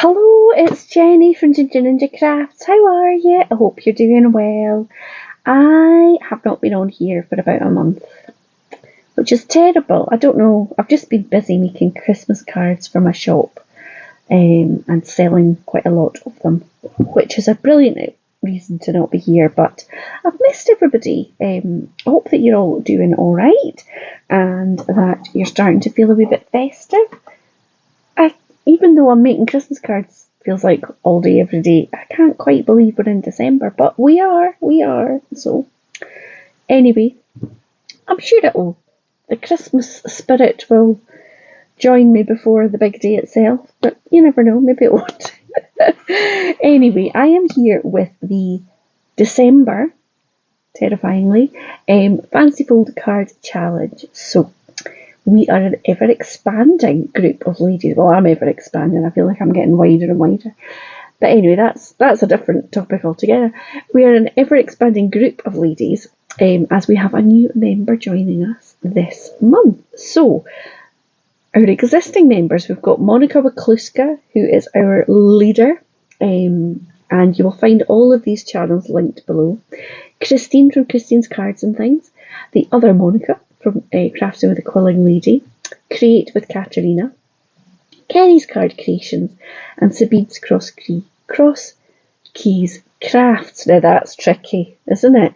Hello, it's Jenny from Ginger Ninja Crafts. How are you? I hope you're doing well. I have not been on here for about a month, which is terrible. I don't know. I've just been busy making Christmas cards for my shop and selling quite a lot of them, which is a brilliant reason to not be here, but I've missed everybody. I hope that you're all doing all right and that you're starting to feel a wee bit festive. Even though I'm making Christmas cards, feels like all day, every day. I can't quite believe we're in December, but we are. So, anyway, I'm sure the Christmas spirit will join me before the big day itself, but you never know, maybe it won't. Anyway, I am here with the December, terrifyingly, Fancy Fold Card Challenge. So, we are an ever-expanding group of ladies. Well, I'm ever-expanding. I feel like I'm getting wider and wider. But anyway, that's a different topic altogether. We are an ever-expanding group of ladies as we have a new member joining us this month. So, our existing members, we've got Monika Weclewska, who is our leader. And you will find all of these channels linked below. Christine from Christine's Cards and Things. The other Monika from Crafting with the Quilling Lady, Create with Katerina, Kenny's Card Creations, and Sabine's Cross Keys Crafts. Now that's tricky, isn't it?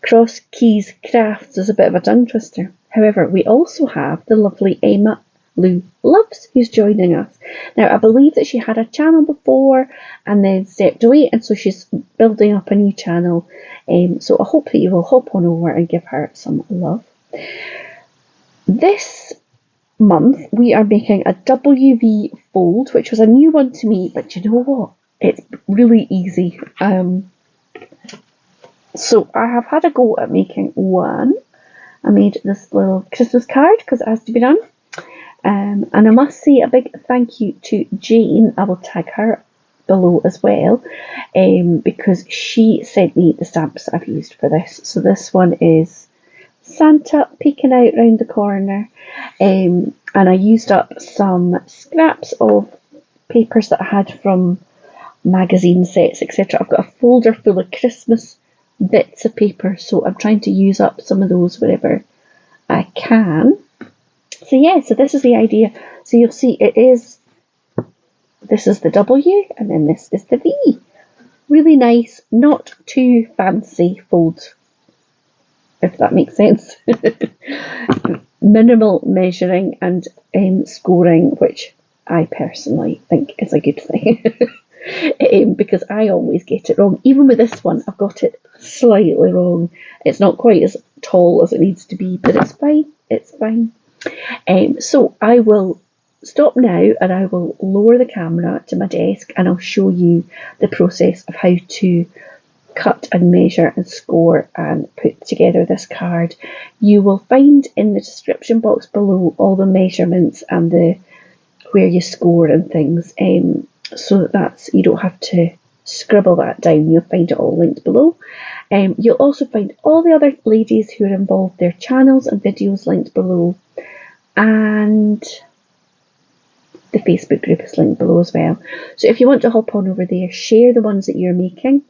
Cross Keys Crafts is a bit of a tongue twister. However, we also have the lovely Emma Lou Loves, who's joining us. Now, I believe that she had a channel before and then stepped away, and so she's building up a new channel. So I hope that you will hop on over and give her some love. This month, we are making a WV fold, which was a new one to me, but you know what? It's really easy. So I have had a go at making one. I made this little Christmas card because it has to be done. And I must say a big thank you to Jane. I will tag her below as well, because she sent me the stamps I've used for this. So this one is Santa peeking out round the corner, and I used up some scraps of papers that I had from magazine sets, etc. I've got a folder full of Christmas bits of paper, so I'm trying to use up some of those wherever I can. So yeah, so this is the idea. So you'll see this is the W and then this is the V. Really nice, not too fancy folds, if that makes sense. Minimal measuring and scoring, which I personally think is a good thing. Because I always get it wrong. Even with this one, I've got it slightly wrong. It's not quite as tall as it needs to be, but it's fine. It's fine. So I will stop now and I will lower the camera to my desk and I'll show you the process of how to cut and measure and score and put together this card. You will find in the description box below all the measurements and where you score and things, so that's you don't have to scribble that down. You'll find it all linked below. You'll also find all the other ladies who are involved, their channels and videos linked below, and the Facebook group is linked below as well. So if you want to hop on over there, share the ones that you're making.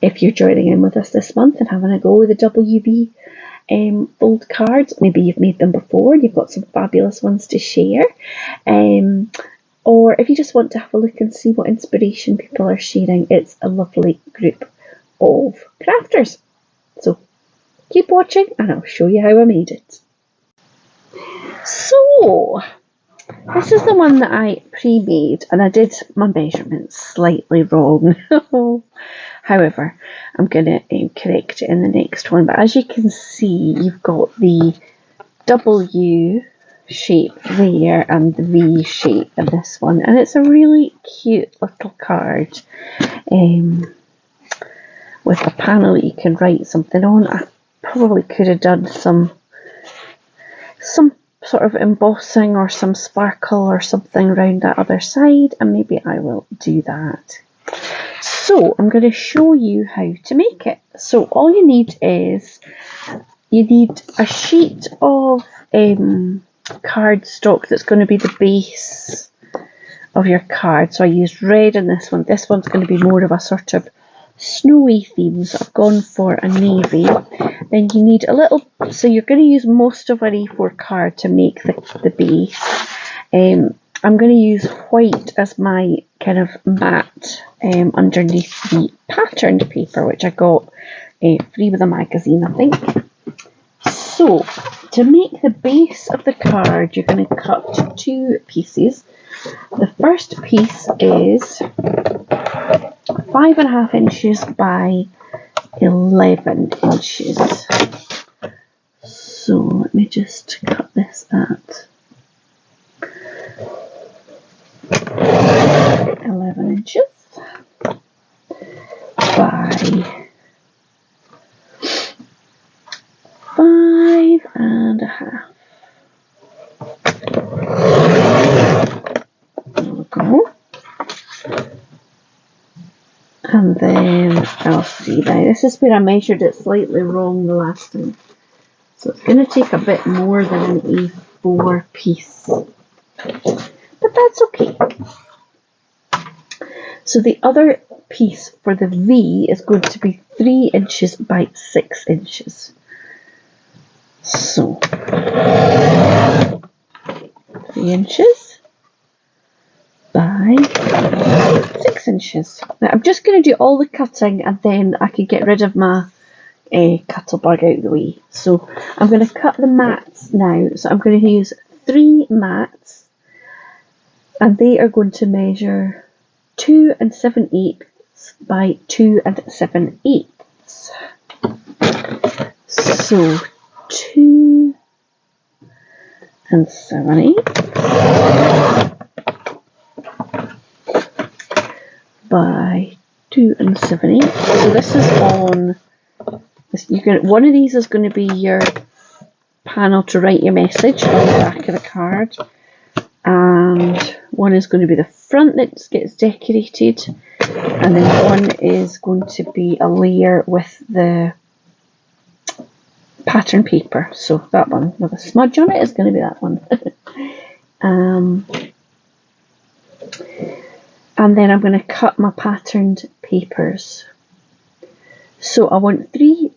If you're joining in with us this month and having a go with the WV fold cards, maybe you've made them before, you've got some fabulous ones to share. Or if you just want to have a look and see what inspiration people are sharing, it's a lovely group of crafters. So keep watching and I'll show you how I made it. So this is the one that I pre-made and I did my measurements slightly wrong. However, I'm going to correct it in the next one. But as you can see, you've got the W shape there and the V shape in this one. And it's a really cute little card with a panel that you can write something on. I probably could have done some sort of embossing or some sparkle or something around that other side, and maybe I will do that. So I'm going to show you how to make it. So all you need is a sheet of cardstock that's going to be the base of your card. So I used red in this one. This one's going to be more of a sort of snowy theme, so I've gone for a navy. Then you need a little, so you're going to use most of an A4 card to make the base. I'm going to use white as my kind of matte underneath the patterned paper, which I got free with a magazine, I think. So, to make the base of the card, you're going to cut 2 pieces. The first piece is 5.5 inches by 11 inches. So, let me just cut this at 11 inches by 5.5. There we go. And then I'll see now. This is where I measured it slightly wrong the last time. So it's going to take a bit more than an A4 piece. But that's okay. So the other piece for the V is going to be 3 inches by 6 inches. So 3 inches by 6 inches. Now I'm just going to do all the cutting and then I can get rid of my cuttlebug out of the way. So I'm going to cut the mats now. So I'm going to use 3 mats and they are going to measure 2 7/8 by 2 7/8. So 2 7/8 by 2 7/8. So this is on. One of these is going to be your panel to write your message on the back of the card, and one is going to be the front that gets decorated, and then one is going to be a layer with the pattern paper. So that one with a smudge on it is going to be that one. And then I'm going to cut my patterned papers. So I want 3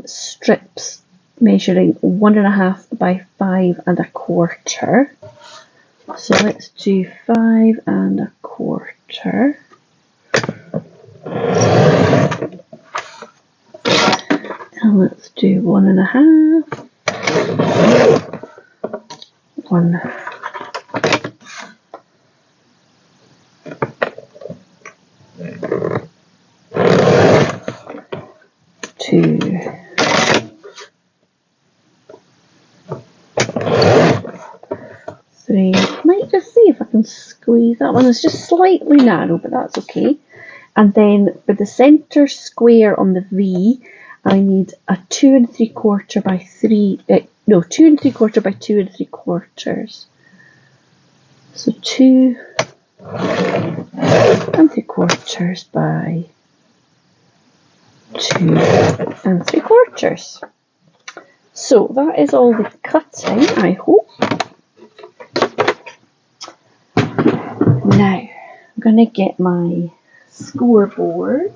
strips measuring 1.5 by 5.25. So let's do 5.25. And let's do 1.5. 1. 2. 3. Might just see if I can squeeze that one. It's just slightly narrow, but that's okay. And then for the centre square on the V, I need a 2 3/4 by 3. No, 2 3/4 by 2 3/4. So 2 3/4 by 2 3/4. So that is all the cutting, I hope. Now I'm going to get my scoreboard.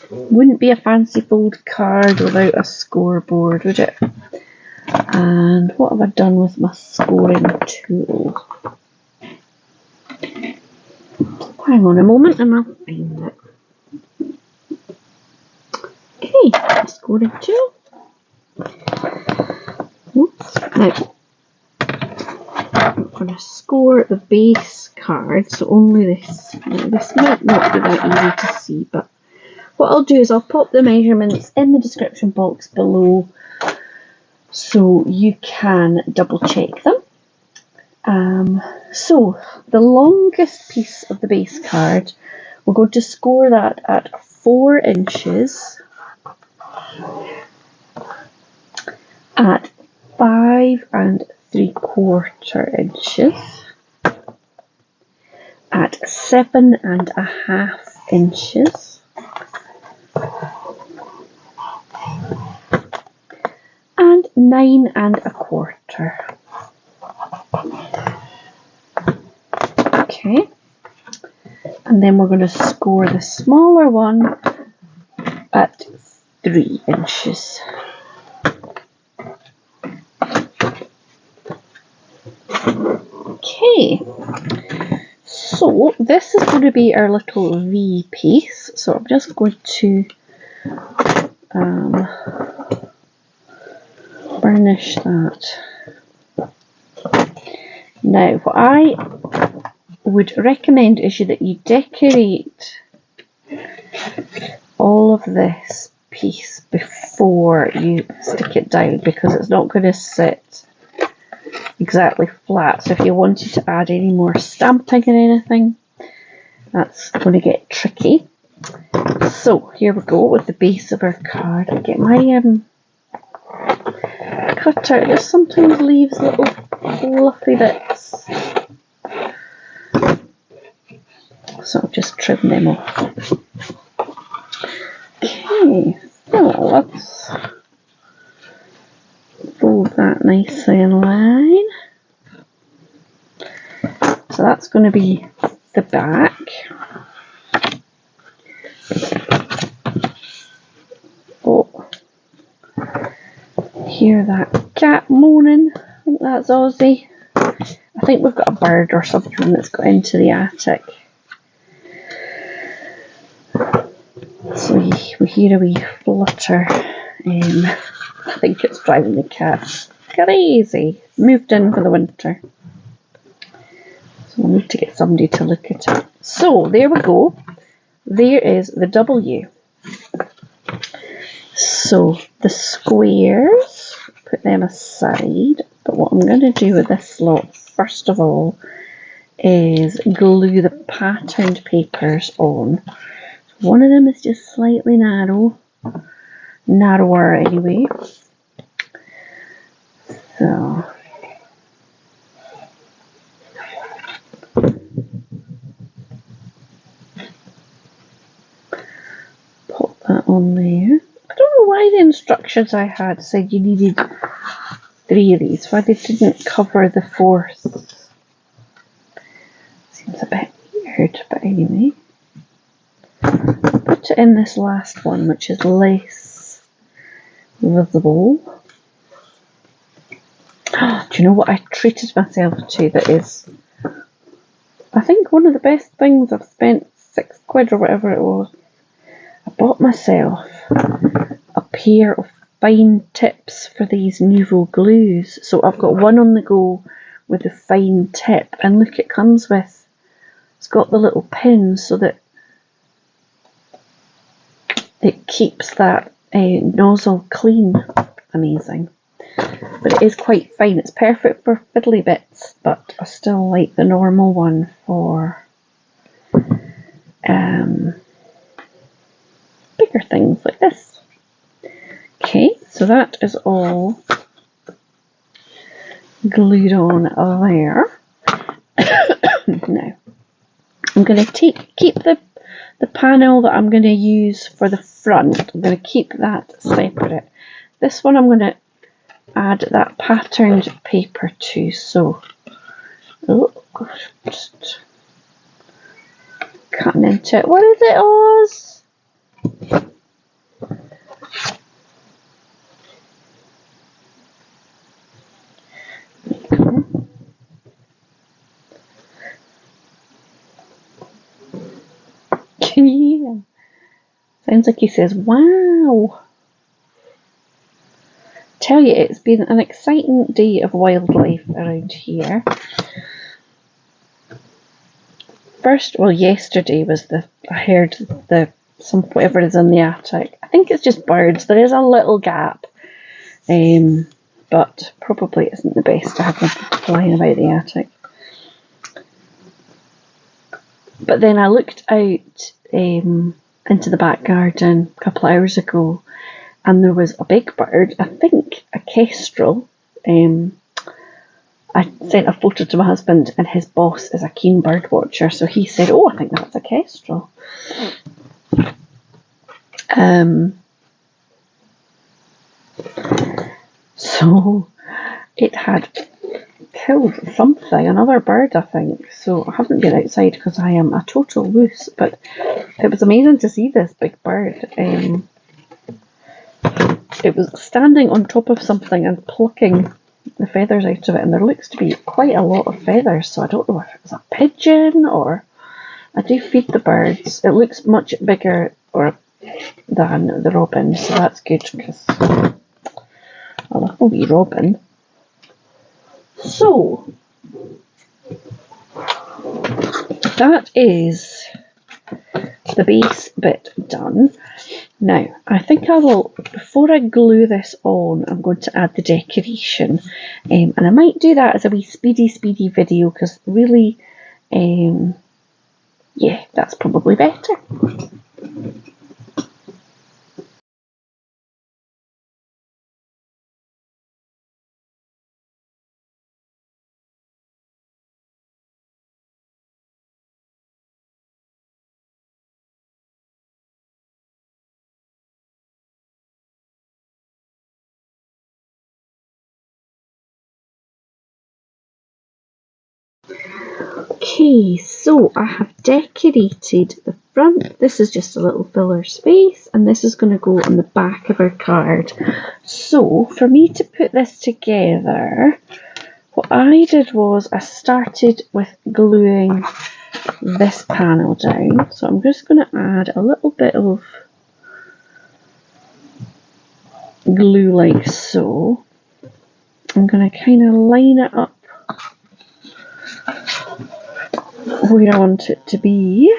Wouldn't be a fancy fold card without a scoreboard, would it? And what have I done with my scoring tool? Hang on a moment and I'll find it. Okay, scoring tool. Oops. Now, I'm going to score the base card, so only this. Now, this might not be that easy to see, but what I'll do is I'll pop the measurements in the description box below so you can double check them. So the longest piece of the base card, we're going to score that at 4 inches at 5 3/4 inches at 7.5 inches and 9.25. Okay. And then we're going to score the smaller one at 3 inches. Okay, so this is going to be our little V piece. So I'm just going to burnish that. Now, what I would recommend is that you decorate all of this piece before you stick it down, because it's not going to sit exactly flat. So if you wanted to add any more stamping or anything, that's going to get tricky. So here we go with the base of our card. I get my cutter. It just sometimes leaves little fluffy bits, so I'll just trim them off. Okay, so let's fold that nicely in line. So that's going to be the back. Oh, hear that cat moaning. I think that's Aussie. I think we've got a bird or something that's got into the attic. So we hear a wee flutter. I think it's driving the cat crazy. Moved in for the winter. So we'll need to get somebody to look at it. So there we go. There is the W. So the squares, put them aside. But what I'm going to do with this lot, first of all, is glue the patterned papers on. One of them is just slightly narrower anyway. So pop that on there. I don't know why the instructions I had said you needed 3 of these, why they didn't cover the 4th. Seems a bit weird, but anyway. Put it in this last one, which is less visible. Do you know what I treated myself to that is, I think, one of the best things I've spent £6 or whatever it was? I bought myself a pair of fine tips for these Nouveau glues. So I've got one on the go with the fine tip, and look, it comes with, it's got the little pins so that it keeps that nozzle clean. Amazing. But it is quite fine. It's perfect for fiddly bits, but I still like the normal one for bigger things like this. Okay, so that is all glued on there. Now, I'm going to keep the panel that I'm going to use for the front. I'm going to keep that separate. This one I'm going to add that patterned paper to. So, oh gosh, just cutting into it. What is it, Oz? Can you hear him? Sounds like he says, wow. Tell you, it's been an exciting day of wildlife around here. First, well, yesterday was I heard whatever is in the attic. I think it's just birds. There is a little gap, but probably isn't the best to have them flying about the attic. But then I looked out into the back garden a couple of hours ago, and there was a big bird, I think a kestrel. I sent a photo to my husband, and his boss is a keen bird watcher, so he said, oh, I think that's a kestrel. So it had killed something, another bird, I think. So I haven't been outside because I am a total loose, but it was amazing to see this big bird. It was standing on top of something and plucking the feathers out of it, and there looks to be quite a lot of feathers, so I don't know if it was a pigeon or... I do feed the birds. It looks much bigger than the robin, so that's good because I love a wee robin. So that is the base bit done. Now, I think I will, before I glue this on, I'm going to add the decoration. And I might do that as a wee speedy video, because really, yeah, that's probably better. Okay, so I have decorated the front. This is just a little filler space, and this is going to go on the back of our card. So for me to put this together, what I did was I started with gluing this panel down. So I'm just going to add a little bit of glue like so. I'm going to kind of line it up where I want it to be,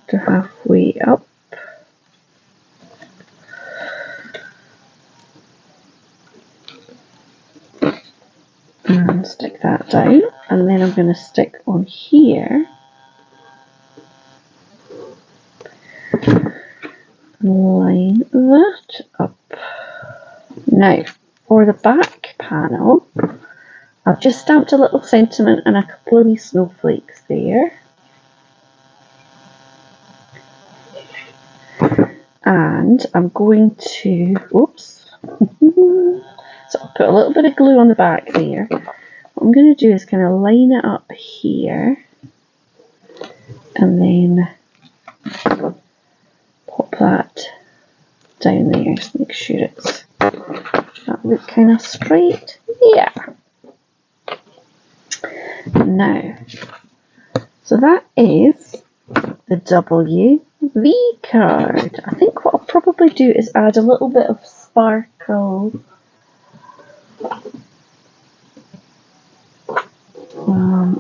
to halfway up. And stick that down, and then I'm going to stick on here and line that up. Now, for the back panel, I've just stamped a little sentiment and a couple of wee snowflakes there. And I'm going to, oops, so I'll put a little bit of glue on the back there. What I'm going to do is kind of line it up here, and then pop that down there, just make sure it's that look kind of straight. Yeah. Now, so that is the WV card. I think what I'll probably do is add a little bit of sparkle.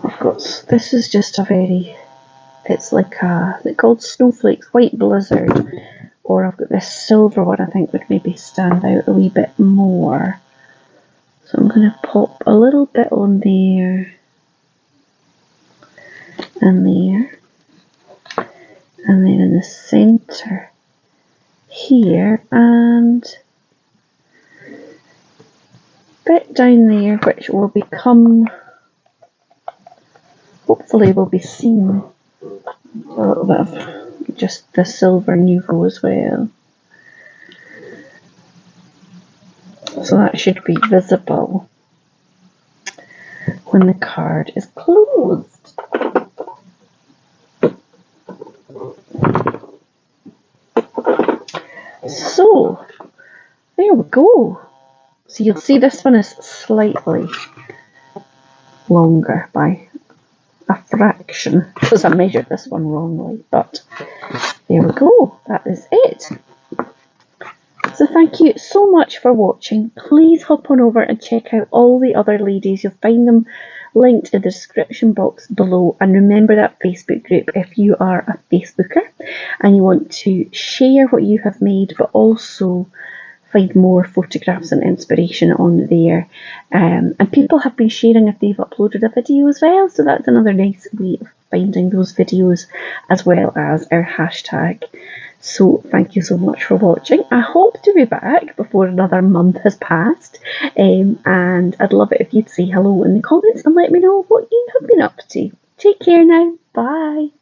I've got, this is just a very, it's like a, they're called Snowflakes White Blizzard, or I've got this silver one I think would maybe stand out a wee bit more. So I'm going to pop a little bit on there, and there, and then in the centre here, and a bit down there, which will become, hopefully will be seen, a little bit of just the silver nouveau as well. So that should be visible when the card is closed. So, there we go. So you'll see this one is slightly longer by a fraction, because I measured this one wrongly, but there we go, that is it. So thank you so much for watching. Please hop on over and check out all the other ladies. You'll find them linked in the description box below, and remember that Facebook group if you are a Facebooker and you want to share what you have made, but also find more photographs and inspiration on there. And people have been sharing if they've uploaded a video as well, so that's another nice way of finding those videos, as well as our hashtag. So thank you so much for watching. I hope to be back before another month has passed, and I'd love it if you'd say hello in the comments and let me know what you have been up to. Take care now. Bye.